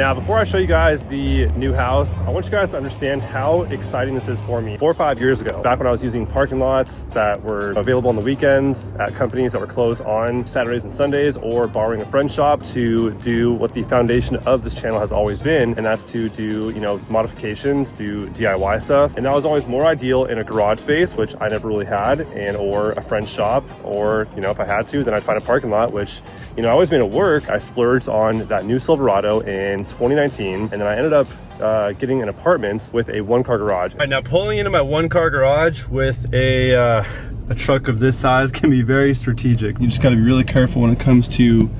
Now, before I show you guys the new house, I want you guys to understand how exciting this is for me. 4 or 5 years ago, back when I was using parking lots that were available on the weekends at companies that were closed on Saturdays and Sundays, or borrowing a friend's shop to do what the foundation of this channel has always been, and that's to do, modifications, do DIY stuff. And that was always more ideal in a garage space, which I never really had, and or a friend's shop, or, if I had to, then I'd find a parking lot, which, I always made it work. I splurged on that new Silverado in 2019, and then I ended up getting an apartment with a 1-car garage. All right, now pulling into my 1-car garage with a truck of this size can be very strategic. You just got to be really careful when it comes to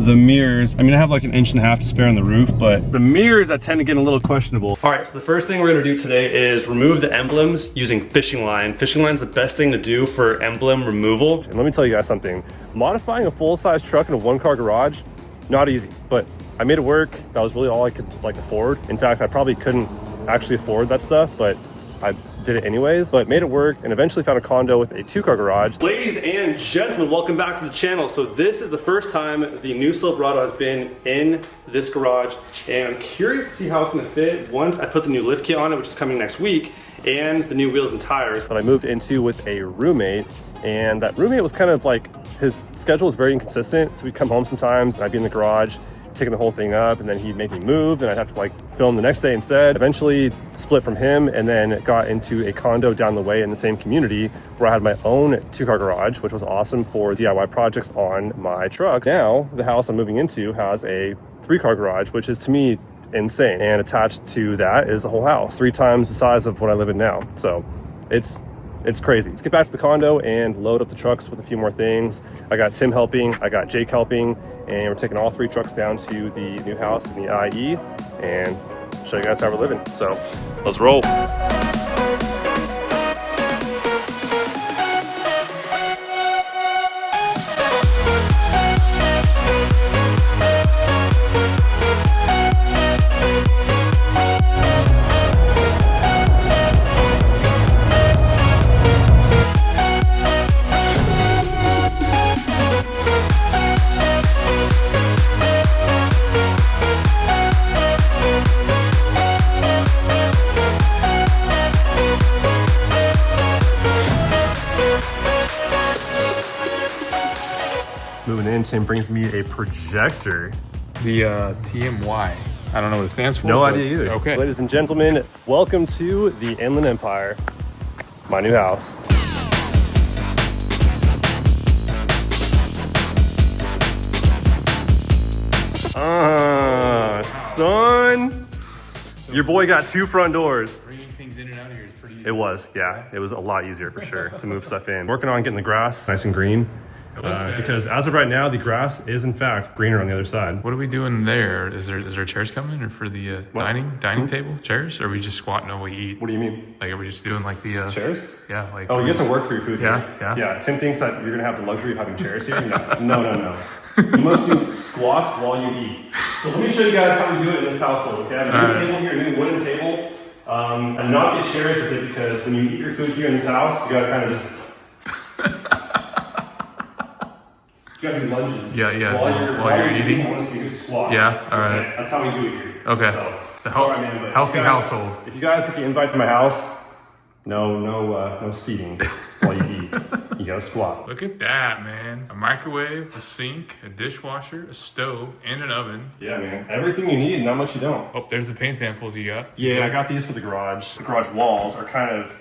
the mirrors. I mean, I have like 1.5 inches to spare on the roof, but the mirrors that tend to get a little questionable. All right, so the first thing we're gonna do today is remove the emblems using fishing line. Fishing line is the best thing to do for emblem removal. And let me tell you guys something. Modifying a full-size truck in a 1-car garage, not easy, but I made it work. That was really all I could afford. In fact, I probably couldn't actually afford that stuff, but I did it anyways, but made it work and eventually found a condo with a 2-car garage. Ladies and gentlemen, welcome back to the channel. So this is the first time the new Silverado has been in this garage, and I'm curious to see how it's gonna fit once I put the new lift kit on it, which is coming next week, and the new wheels and tires. But I moved into with a roommate, and that roommate was kind of like, his schedule was very inconsistent. So we'd come home sometimes and I'd be in the garage taking the whole thing up, and then he'd make me move, and I'd have to film the next day instead. Eventually split from him, and then got into a condo down the way in the same community where I had my own 2-car garage, which was awesome for DIY projects on my trucks. Now the house I'm moving into has a 3-car garage, which is to me insane. And attached to that is a whole house, 3 times the size of what I live in now. So it's crazy. Let's get back to the condo and load up the trucks with a few more things. I got Tim helping, I got Jake helping, and we're taking all 3 trucks down to the new house in the IE and show you guys how we're living. So let's roll. Moving in, Tim brings me a projector. The TMY. I don't know what it stands for. No idea either. Okay. Ladies and gentlemen, welcome to the Inland Empire, my new house. Son. Your boy got 2 front doors. Bringing things in and out of here is pretty easy. It was, yeah. It was a lot easier for sure to move stuff in. Working on getting the grass nice and green. Because as of right now, the grass is in fact greener on the other side. What are we doing there? Is there chairs coming, or for the dining table chairs? Or are we just squatting while we eat? What do you mean? Like, are we just doing like the chairs? Yeah, like. Oh, you have to work for your food. Yeah, here. yeah. Yeah, Tim thinks that you're gonna have the luxury of having chairs here. No. You must do squats while you eat. So let me show you guys how we do it in this household. Okay, I have a new table here, a new wooden table. And not get chairs with it, because when you eat your food here in this house, you gotta kind of just. You gotta do lunges. Yeah. While you're eating, I want to see you squat. Yeah, all right. Okay? That's how we do it here. Okay. So Sorry, man, but healthy if you guys, household. If you guys get the invite to my house, no seating while you eat. You gotta squat. Look at that, man. A microwave, a sink, a dishwasher, a stove, and an oven. Yeah, man. Everything you need, not much you don't. Oh, there's the paint samples you got. Yeah, I got these for the garage. The garage walls are kind of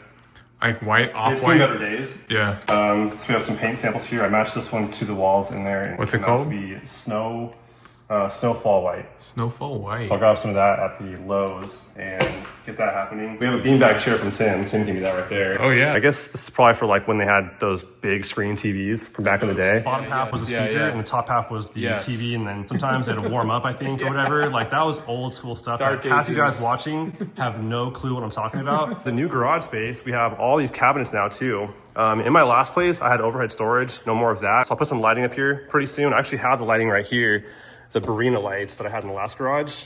like white, They've off-white. seen better days. Yeah. So we have some paint samples here. I matched this one to the walls in there. And what's it turned called? out to be snowfall white. Snowfall white. So I'll grab some of that at the Lowe's and get that happening. We have a beanbag chair from Tim. Tim gave me that right there. Oh yeah. I guess this is probably for like when they had those big screen TVs from back in the day. Bottom half was a speaker and the top half was the TV, and then sometimes it'd warm up, I think, or whatever. Like that was old school stuff. Dark Half you guys ages. watching have no clue what I'm talking about. The new garage space, we have all these cabinets now too. In my last place, I had overhead storage, no more of that. So I'll put some lighting up here pretty soon. I actually have the lighting right here. The Barina lights that I had in the last garage,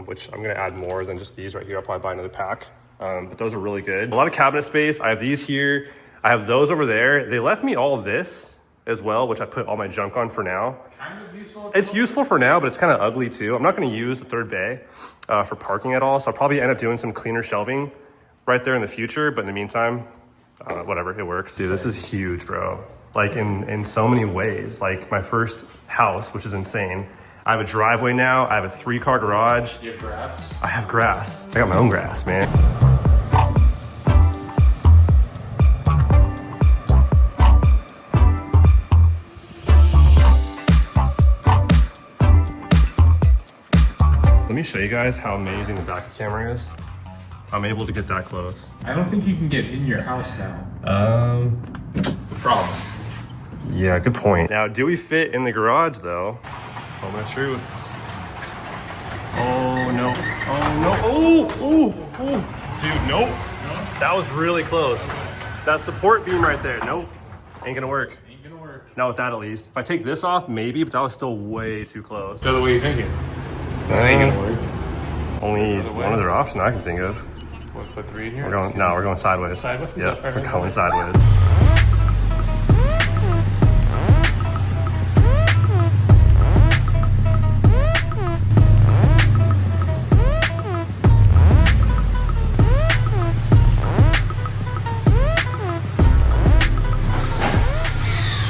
which I'm gonna add more than just these right here. I'll probably buy another pack, but those are really good. A lot of cabinet space. I have these here. I have those over there. They left me all of this as well, which I put all my junk on for now. Kind of useful. It's useful for now, but it's kind of ugly too. I'm not going to use the third bay for parking at all, so I'll probably end up doing some cleaner shelving right there in the future. But in the meantime, whatever, it works. Dude, this is huge, bro. Like in so many ways. Like my first house, which is insane. I have a driveway now. I have a 3-car garage. You have grass? I have grass. I got my own grass, man. Let me show you guys how amazing the back camera is. I'm able to get that close. I don't think you can get in your house now. It's a problem. Yeah, good point. Now, do we fit in the garage though? Moment of truth. Oh no, oh no, oh, dude, nope. That was really close. That support beam right there, nope, ain't gonna work. Ain't gonna work. Not with that at least. If I take this off, maybe, but that was still way too close. So the way you're thinking? That ain't gonna work. Only one other option I can think of. What, put 3 in here? We're going sideways. Sideways? Yep, Alright. we're going sideways.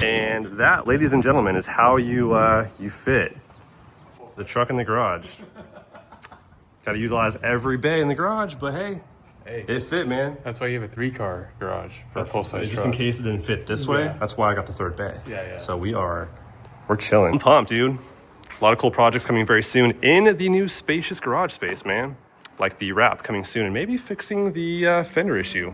And that, ladies and gentlemen, is how you fit the truck in the garage. Got to utilize every bay in the garage, but hey, it fit, man. That's why you have a 3-car garage for a full-size Just truck. in case it didn't fit this way, Yeah. that's why I got the third bay. Yeah. So we're chilling. I'm pumped, dude. A lot of cool projects coming very soon in the new spacious garage space, man. Like the wrap coming soon, and maybe fixing the fender issue.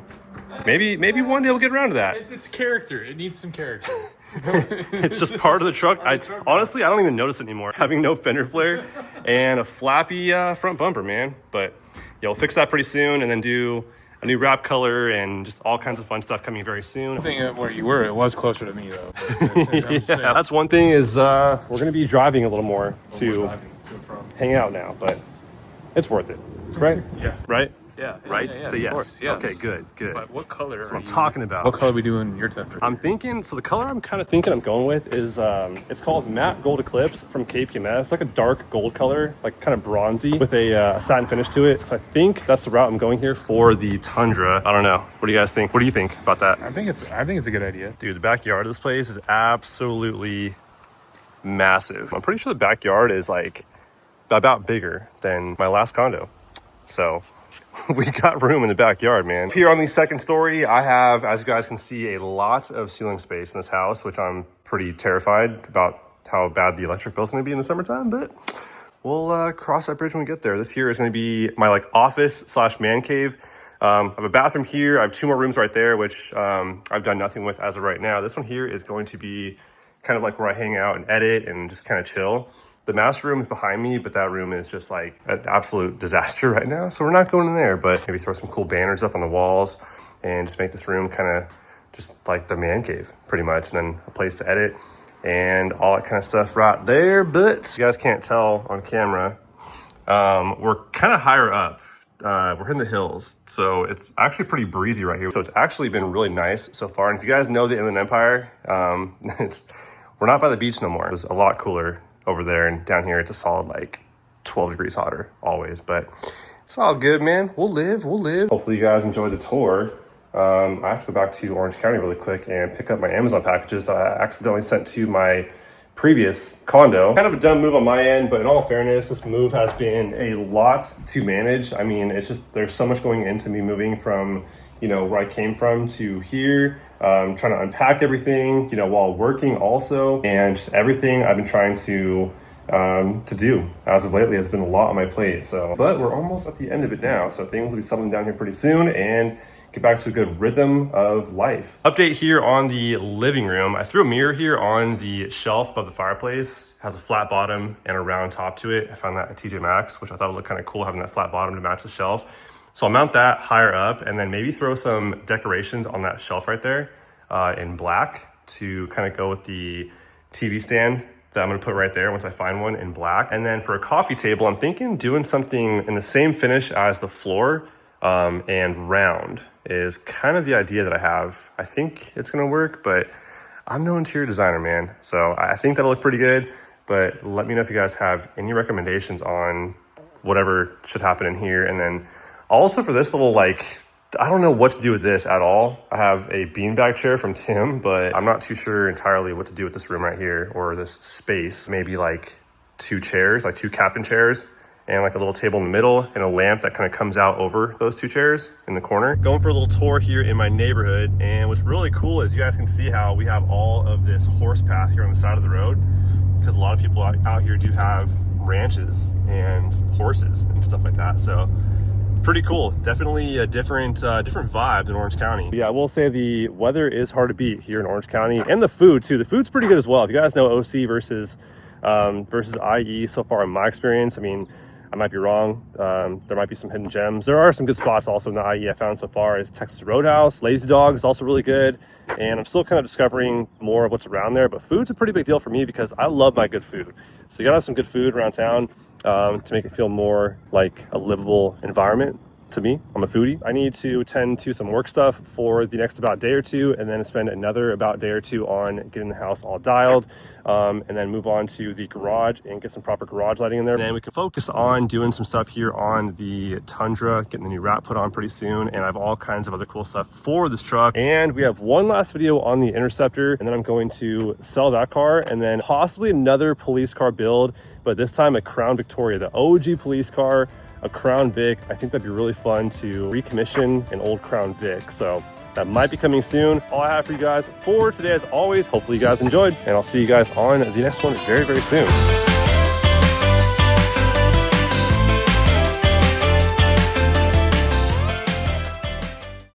Maybe one day we'll get around to that. It's character. It needs some character. It's just part of the truck. Honestly, I don't even notice it anymore. Having no fender flare and a flappy front bumper, man. But yeah, we'll fix that pretty soon, and then do a new wrap color and just all kinds of fun stuff coming very soon. I think where you were, it was closer to me though. Yeah, that's one thing is we're gonna be driving a little more to hang out now, but it's worth it, right? Yeah. Right? Yeah. Right? Yeah, Say of yes. course, yes. Okay, good. But what color? That's what I'm talking about. What color are we doing your temper? I'm thinking, so the color I'm kind of thinking I'm going with is, it's called Matte Gold Eclipse from KPMF. It's like a dark gold color, like kind of bronzy with a satin finish to it. So I think that's the route I'm going here for the Tundra. I don't know. What do you guys think? What do you think about that? I think it's a good idea. Dude, the backyard of this place is absolutely massive. I'm pretty sure the backyard is like about bigger than my last condo. So we got room in the backyard, man. Here on the second story, I have, as you guys can see, a lot of ceiling space in this house, which I'm pretty terrified about how bad the electric bill's gonna be in the summertime, but we'll cross that bridge when we get there. This here is gonna be my like office / man cave. I have a bathroom here. I have 2 more rooms right there, which I've done nothing with as of right now. This one here is going to be kind of like where I hang out and edit and just kind of chill. The master room is behind me, but that room is just like an absolute disaster right now. So we're not going in there, but maybe throw some cool banners up on the walls and just make this room kind of just like the man cave pretty much. And then a place to edit and all that kind of stuff right there. But you guys can't tell on camera, we're kind of higher up. We're in the hills, so it's actually pretty breezy right here. So it's actually been really nice so far. And if you guys know the Inland Empire, we're not by the beach no more. It was a lot cooler over there, and down here it's a solid like 12 degrees hotter always, but it's all good, man. We'll live. Hopefully you guys enjoyed the tour. I have to go back to Orange County really quick and pick up my Amazon packages that I accidentally sent to my previous condo. Kind of a dumb move on my end, but in all fairness, this move has been a lot to manage. I mean, it's just, there's so much going into me moving from, you know, where I came from to here, trying to unpack everything, you know, while working also, and just everything I've been trying to do as of lately has been a lot on my plate. So, but we're almost at the end of it now. So things will be settling down here pretty soon and get back to a good rhythm of life. Update here on the living room. I threw a mirror here on the shelf above the fireplace. It has a flat bottom and a round top to it. I found that at TJ Maxx, which I thought would look kind of cool having that flat bottom to match the shelf. So I'll mount that higher up and then maybe throw some decorations on that shelf right there in black to kind of go with the TV stand that I'm gonna put right there once I find one in black. And then for a coffee table, I'm thinking doing something in the same finish as the floor and round is kind of the idea that I have. I think it's gonna work, but I'm no interior designer, man. So I think that'll look pretty good, but let me know if you guys have any recommendations on whatever should happen in here. And then also for this little, like, I don't know what to do with this at all. I have a beanbag chair from Tim, but I'm not too sure entirely what to do with this room right here or this space. Maybe like 2 chairs, like 2 captain chairs, and like a little table in the middle and a lamp that kind of comes out over those 2 chairs in the corner. Going for a little tour here in my neighborhood. And what's really cool is you guys can see how we have all of this horse path here on the side of the road, because a lot of people out here do have ranches and horses and stuff like that. So pretty cool. Definitely a different vibe than Orange County. Yeah, I will say the weather is hard to beat here in Orange County, and the food too. The food's pretty good as well. If you guys know OC versus IE so far in my experience, I mean, I might be wrong. There might be some hidden gems. There are some good spots also in the IE I found so far. Is Texas Roadhouse. Lazy Dog is also really good. And I'm still kind of discovering more of what's around there. But food's a pretty big deal for me because I love my good food. So you gotta have some good food around town to make it feel more like a livable environment. To me, I'm a foodie. I need to tend to some work stuff for the next about day or two, and then spend another about day or two on getting the house all dialed, and then move on to the garage and get some proper garage lighting in there. And then we can focus on doing some stuff here on the Tundra, getting the new wrap put on pretty soon. And I have all kinds of other cool stuff for this truck. And we have one last video on the Interceptor, and then I'm going to sell that car, and then possibly another police car build, but this time a Crown Victoria, the OG police car, a Crown Vic. I think that'd be really fun to recommission an old Crown Vic. So that might be coming soon. That's all I have for you guys for today. As always, hopefully you guys enjoyed, and I'll see you guys on the next one very, very soon.